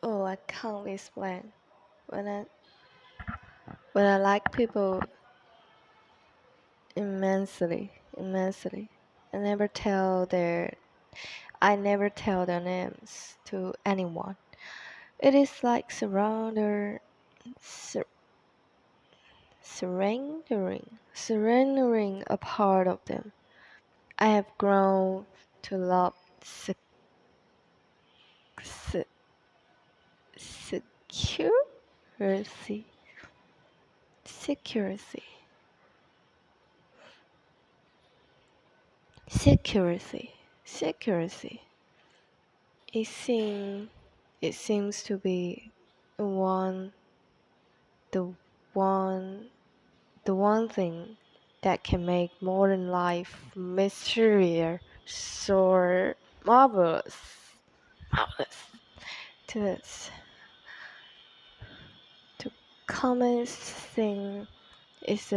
Oh, I can't explain. When I when I like people immensely, I never tell their I never tell their names to anyone. It is like sur- surrendering a part of them. I have grown to love se- security, security, security. It seems it seems to be one the one the one thing that can make modern life mysterious or marvelous to us. The commonest thing is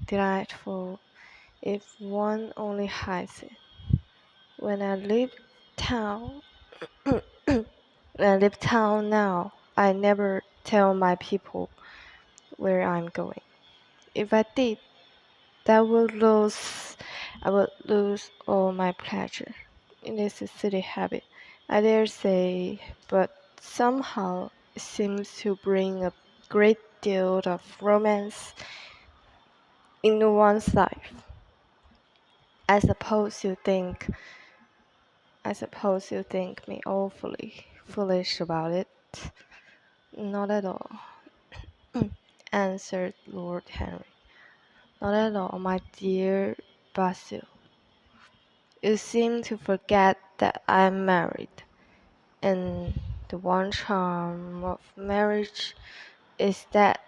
delightful if one only hides it. When I leave town, when I leave town now, I never tell my people where I'm going. If I did, that would lose I would lose all my pleasure. It is a silly habit, I dare say, but somehow it seems to bring a great deal of romance into one's life. I suppose you think I suppose you think me awfully foolish about it. Not at all, answered Lord Henry. Not at all, my dear Basil. You seem to forget that I am married, and the one charm of marriage is that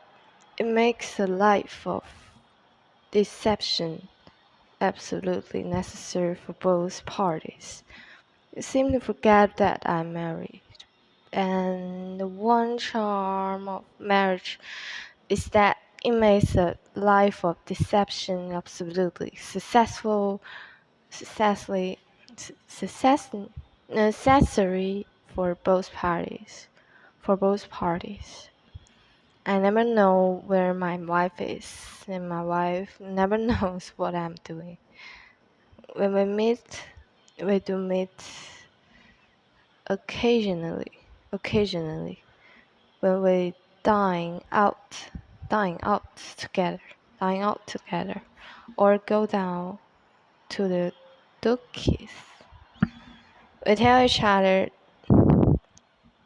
it makes a life of deception absolutely necessary for both parties. You seem to forget that I am married, and the one charm of marriage is that it makes a life of deception absolutely successfully success necessary for both parties. For both parties. I never know where my wife is, and my wife never knows what I'm doing. When we meet, we do meet occasionally. When we dine out dine out together, or go down to the Dukies. We tell each other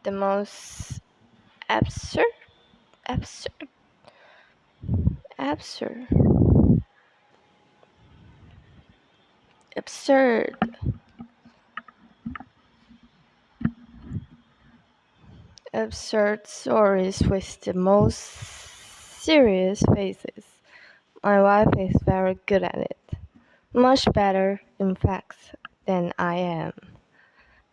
the most absurd, absurd, absurd, absurd, absurd stories with the most serious faces. My wife is very good at it. Much better, in fact, than I am.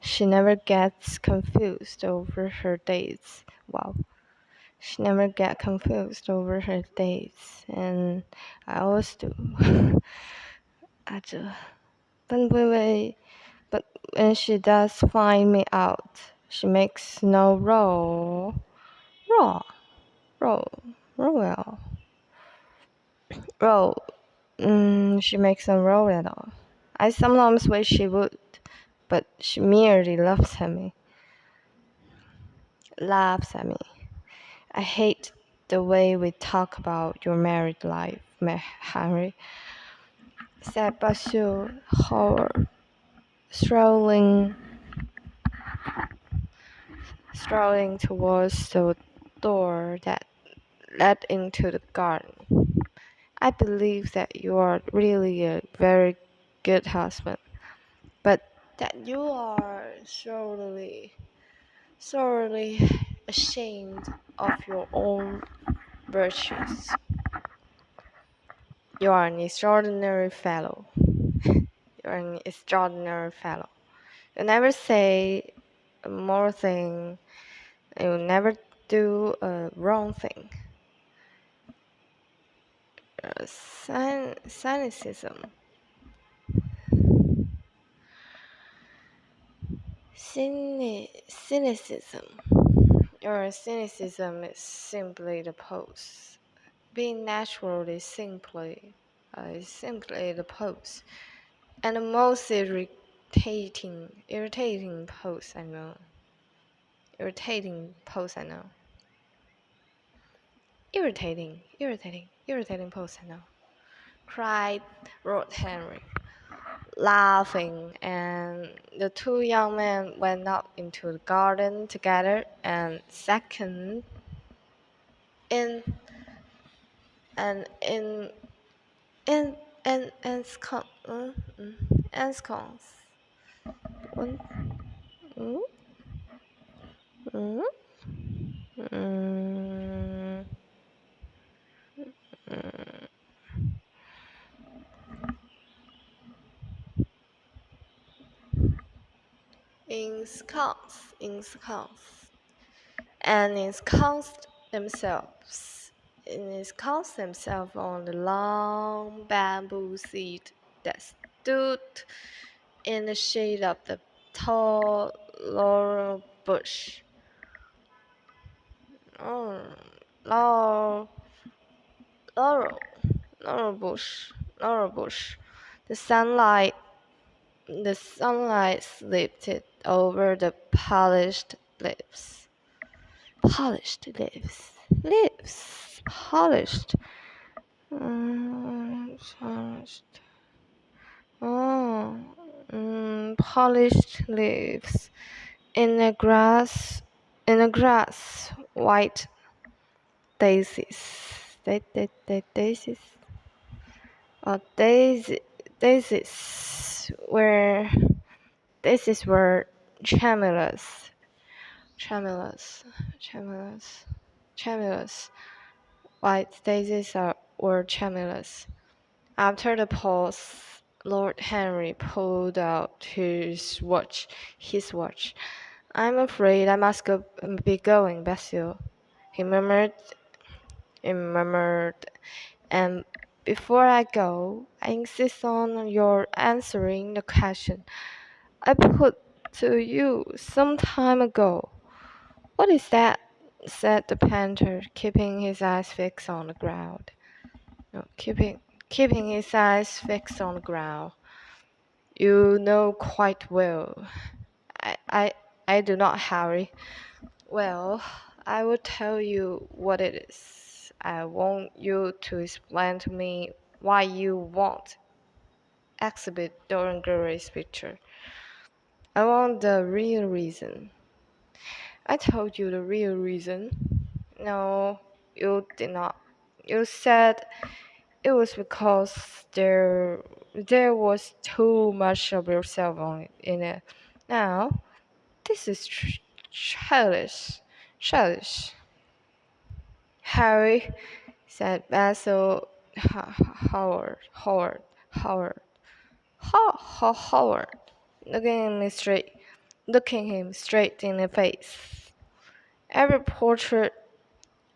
She never gets confused over her dates. Wow. She never gets confused over her dates, and I always do. I do. But but when she does find me out, she makes no row, row, row, row. She makes no row at all. I sometimes wish she would, but she merely laughs at me. I hate the way we talk about your married life, Henry, said Basil Howard, strolling towards the door that led into the garden. I believe that you are really a very good husband, but that you are sorely ashamed of your own virtues. You are an extraordinary fellow. You're an extraordinary fellow. You never say a more thing. You never do a wrong thing. Cynicism. Cynicism. Your cynicism is simply the pose. Being natural is simply the pose. And the most irritating pose I know. Irritating pose I know. Irritating pose I know. Cried Lord Henry, laughing, and the two young men went out into the garden together, and second in and in ensconce. Mm, mm, mm, mm, mm. Ensconce, and ensconced themselves on the long bamboo seat that stood in the shade of the tall laurel bush. Oh, laurel, laurel, laurel bush. The sunlight, slipped over the polished lips. Polished. Polished. Oh, polished leaves in the grass, white daisies, daisies, oh, daisies were tremulous, tremulous. White daisies were tremulous. After the pause, Lord Henry pulled out his watch. I'm afraid I must be going, Basil, he murmured, and before I go, I insist on your answering the question I put to you some time ago. What is that? Said the panther, keeping his eyes fixed on the ground. No, keeping his eyes fixed on the ground. You know quite well. I, I, I do not, Harry. Well, I will tell you what it is. I want you to explain to me why you won't exhibit Dorian Gray's picture. I want the real reason. I told you the real reason. No, you did not. You said it was because there was too much of yourself in it. Now, this is childish. Childish. Harry, said Basil Howard, Howard, looking him straight in the face. Every portrait,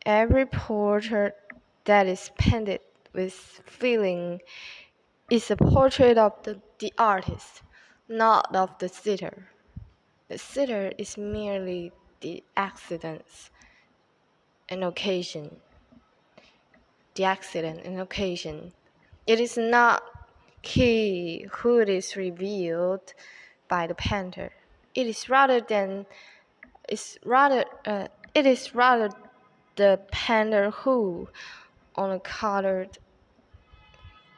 every portrait that is painted with feeling is a portrait of the artist, not of the sitter. The sitter is merely the accidents and occasion. The accident and occasion. It is not he who is revealed by the painter. It is rather the painter who, on a colored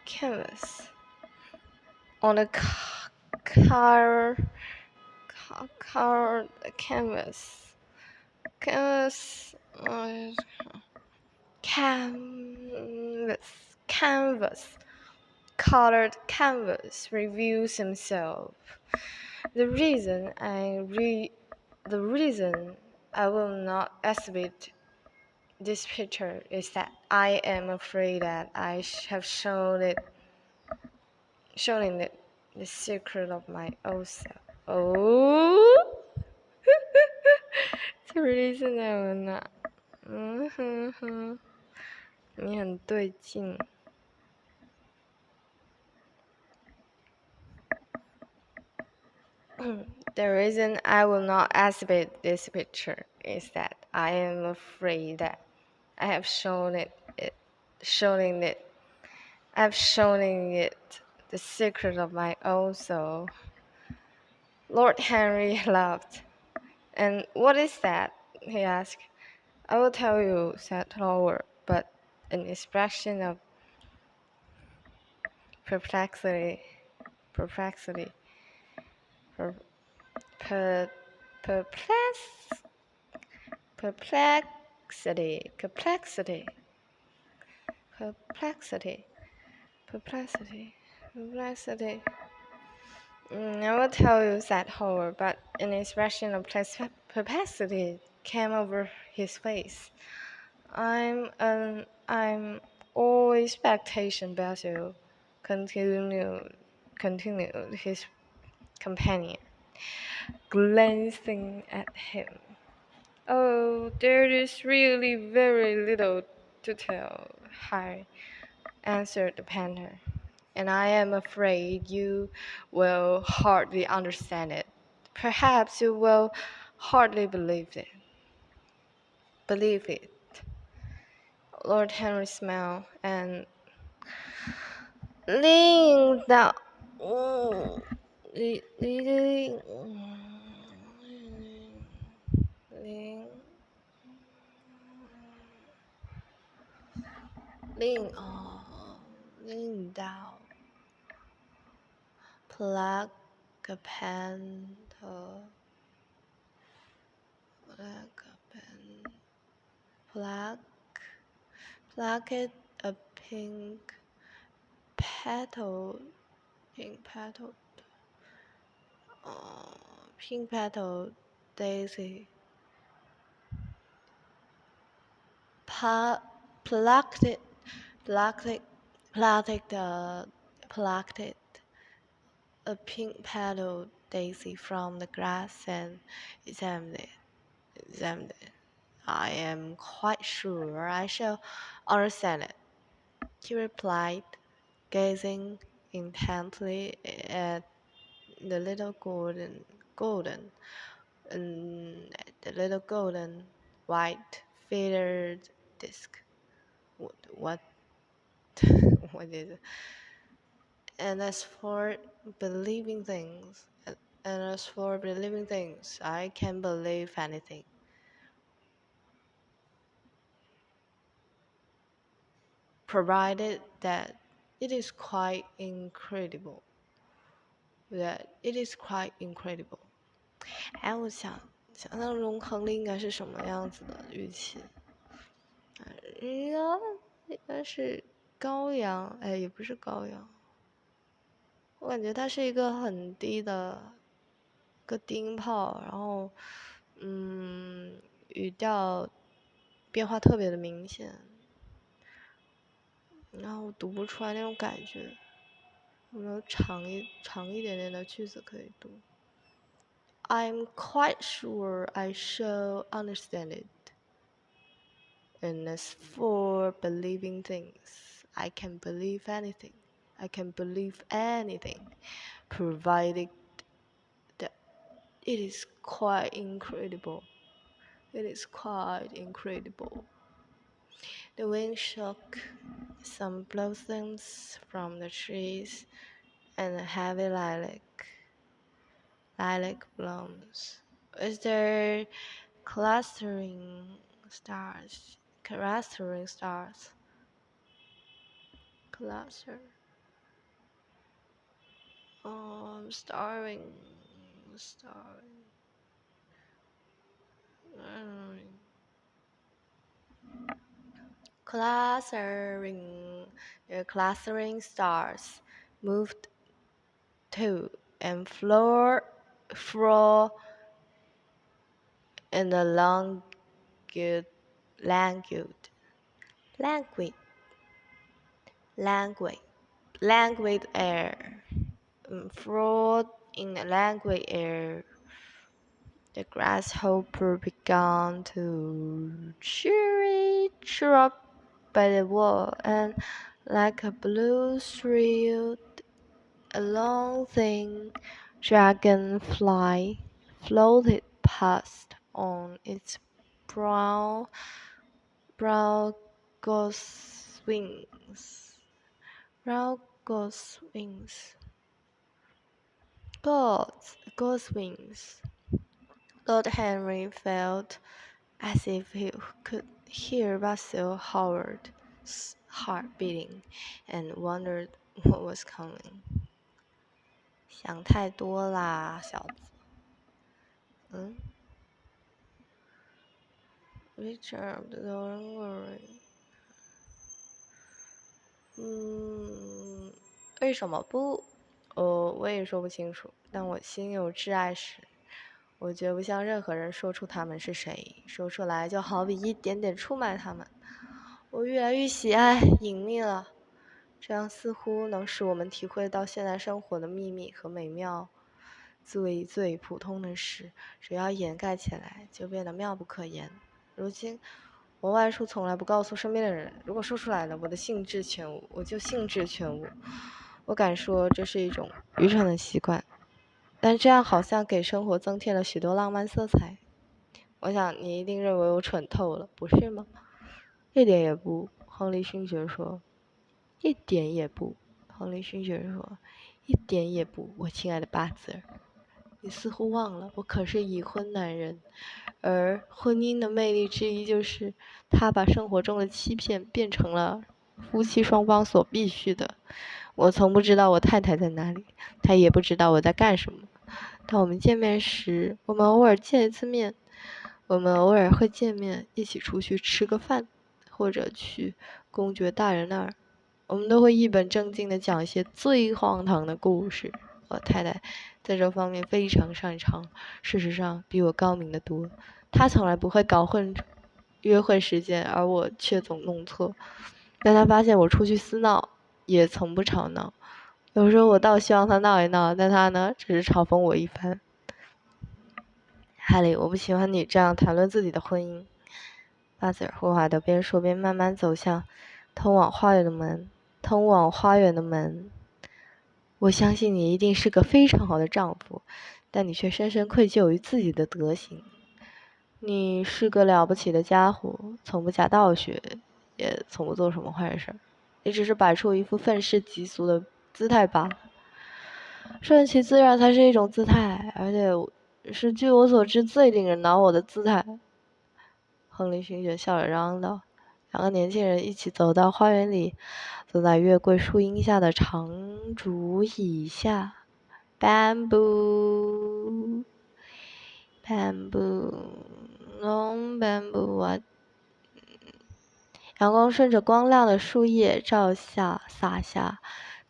canvas, on a colored canvas, canvas, canvas, colored canvas reveals himself. The reason I will not exhibit this picture is that I am afraid that I have shown it the secret of my old self. Oh, 这 reason 我呢？你很对劲。The reason I will not exhibit this picture is that I am afraid that I have shown it I've shown it the secret of my own soul. Lord Henry laughed. And what is that? He asked. I will tell you, said Howard, but an expression of perplexity, perplexity, per, per, perplex, perplexity, perplexity, perplexity, perplexity, perplexity. I will tell you, said Howard, but an expression of perplexity came over his face. I'm all expectation, Basil, continued his companion, glancing at him. Oh, there is really very little to tell, Harry, answered the painter, and I am afraid you will hardly understand it. Perhaps you will hardly believe it. Believe it. Lord Henry smiled and leaned down. Lean, lean down. Pluck a petal. Plucked a petal, pink petal, pink petal daisy. Plucked it, plucked it, plucked it, a pink petal daisy from the grass and examined it. I am quite sure I shall understand it, he replied, gazing intently at the little golden white feathered disc. What what is it? And as for believing things, I can believe anything, provided that it is quite incredible. That it is quite incredible. 哎，我想象中亨利应该是什么样子的语气？应该是羔羊，哎，也不是羔羊，我感觉它是一个很低的个低音炮，然后语调变化特别的明显，然后读不出来那种感觉。有没有长一点点的句子可以读？I'm quite sure I shall understand it. And as for believing things, I can believe anything. Provided that it is quite incredible. The wind shook some blossoms from the trees and heavy lilac blooms. Is there clustering stars? Cluster. Starving. Clustering stars moved to and fro in the languid air. Flowed in the languid air. The grasshopper began to chirrup by the wall, and like a blue thread, a long thin dragonfly floated past on its brown ghost wings. Ghost wings. Lord Henry felt as if he could hear Basil Howard's heart beating, and wondered what was coming. 想太多啦，小子。Picture of Dorian Gray。为什么不？我也说不清楚。但我心有挚爱时，我绝不向任何人说出他们是谁。说出来就好比一点点出卖他们。我越来越喜爱隐秘了，这样似乎能使我们体会到现代生活的秘密和美妙。最普通的事，只要掩盖起来，就变得妙不可言。如今，我外出从来不告诉身边的人，如果说出来了，我就兴致全无。我敢说这是一种愚蠢的习惯，但这样好像给生活增添了许多浪漫色彩。我想你一定认为我蠢透了，不是吗？一点也不，亨利勋爵说。一点也不，亨利勋爵说。一点也不，我亲爱的巴兹尔。你似乎忘了，我可是已婚男人，而婚姻的魅力之一就是他把生活中的欺骗变成了夫妻双方所必须的。我从不知道我太太在哪里，她也不知道我在干什么。当我们见面时，我们偶尔见一次面，我们偶尔会见面，一起出去吃个饭，或者去公爵大人那儿。我们都会一本正经地讲一些最荒唐的故事。我太太在这方面非常擅长，事实上比我高明得多。她从来不会搞混约会时间，而我却总弄错。但她发现我出去私闹，也从不吵闹。有时候我倒希望她闹一闹，但她呢，只是嘲讽我一番。哈利，我不喜欢你这样谈论自己的婚姻。巴兹尔·霍华德边说边慢慢走向通往花园的门。我相信你一定是个非常好的丈夫，但你却深深愧疚于自己的德行。你是个了不起的家伙，从不假道学，也从不做什么坏事。你只是摆出一副愤世嫉俗的姿态罢了。顺其自然才是一种姿态，而且是据我所知最令人恼火的姿态。亨利勋爵笑着嚷道。两个年轻人一起走到花园里，坐在月桂树荫下的长竹椅下。Bamboo long bamboo 阳光顺着光亮的树叶洒下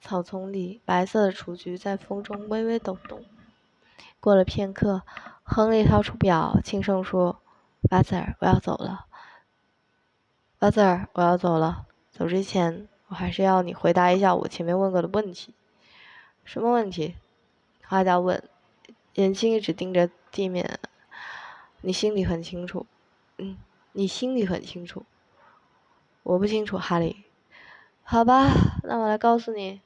草丛里，白色的雏菊在风中微微抖动。过了片刻，亨利掏出表，轻声说：“巴兹尔，我要走了。巴兹尔，我要走了。走之前，我还是要你回答一下我前面问过的问题。”什么问题？画家问，眼睛一直盯着地面。你心里很清楚。你心里很清楚。我不清楚，哈利。好吧，那我来告诉你。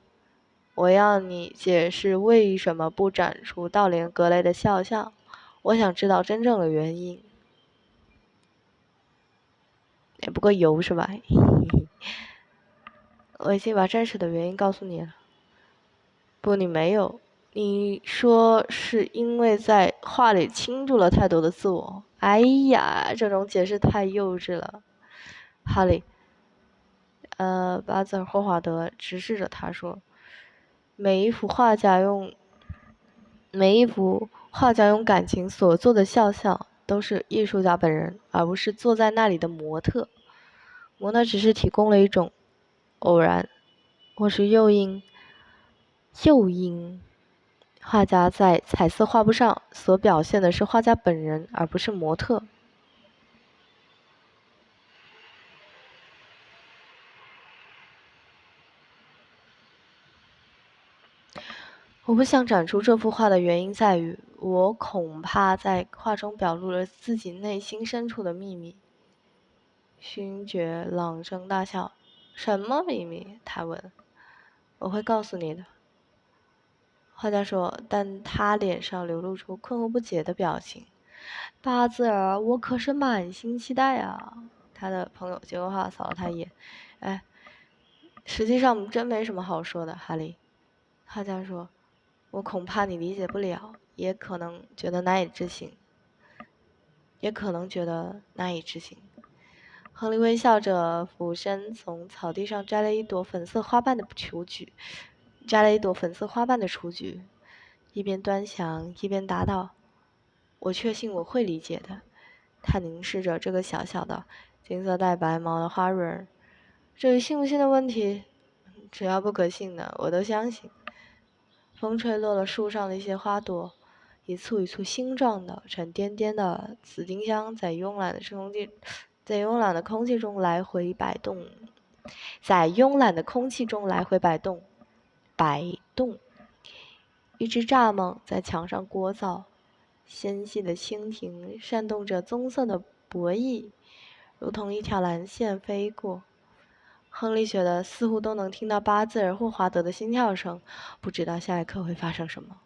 我要你解释为什么不展出道连格雷的肖像。我想知道真正的原因。也不够油是吧？我已经把真实的原因告诉你了。不，你没有。你说是因为在画里倾注了太多的自我。哎呀，这种解释太幼稚了，哈利。巴兹尔·霍华德直视着他说：“每一幅画家用感情所做的肖像，都是艺术家本人，而不是坐在那里的模特。模特只是提供了一种偶然或是诱因。画家在彩色画布上所表现的是画家本人，而不是模特。”我不想展出这幅画的原因在于，我恐怕在画中表露了自己内心深处的秘密。勋爵朗声大笑。什么秘密？他问。我会告诉你的。画家说，但他脸上流露出困惑不解的表情。巴兹尔，我可是满心期待啊！他的朋友接过话扫了他一眼。哎，实际上真没什么好说的，哈利。画家说，我恐怕你理解不了，也可能觉得难以置信。亨利微笑着俯身从草地上摘了一朵粉色花瓣的雏菊，一边端详一边答道：“我确信我会理解的。”他凝视着这个小小的、金色带白毛的花蕊儿。至于信不信的问题，只要不可信的，我都相信。风吹落了树上的一些花朵，一簇一簇星状的、沉甸甸的紫丁香在慵懒的空气中来回摆动，一只蚱蜢在墙上聒噪，纤细的蜻蜓扇动着棕色的薄翼，如同一条蓝线飞过。亨利觉得似乎都能听到巴兹尔·霍华德的心跳声，不知道下一刻会发生什么。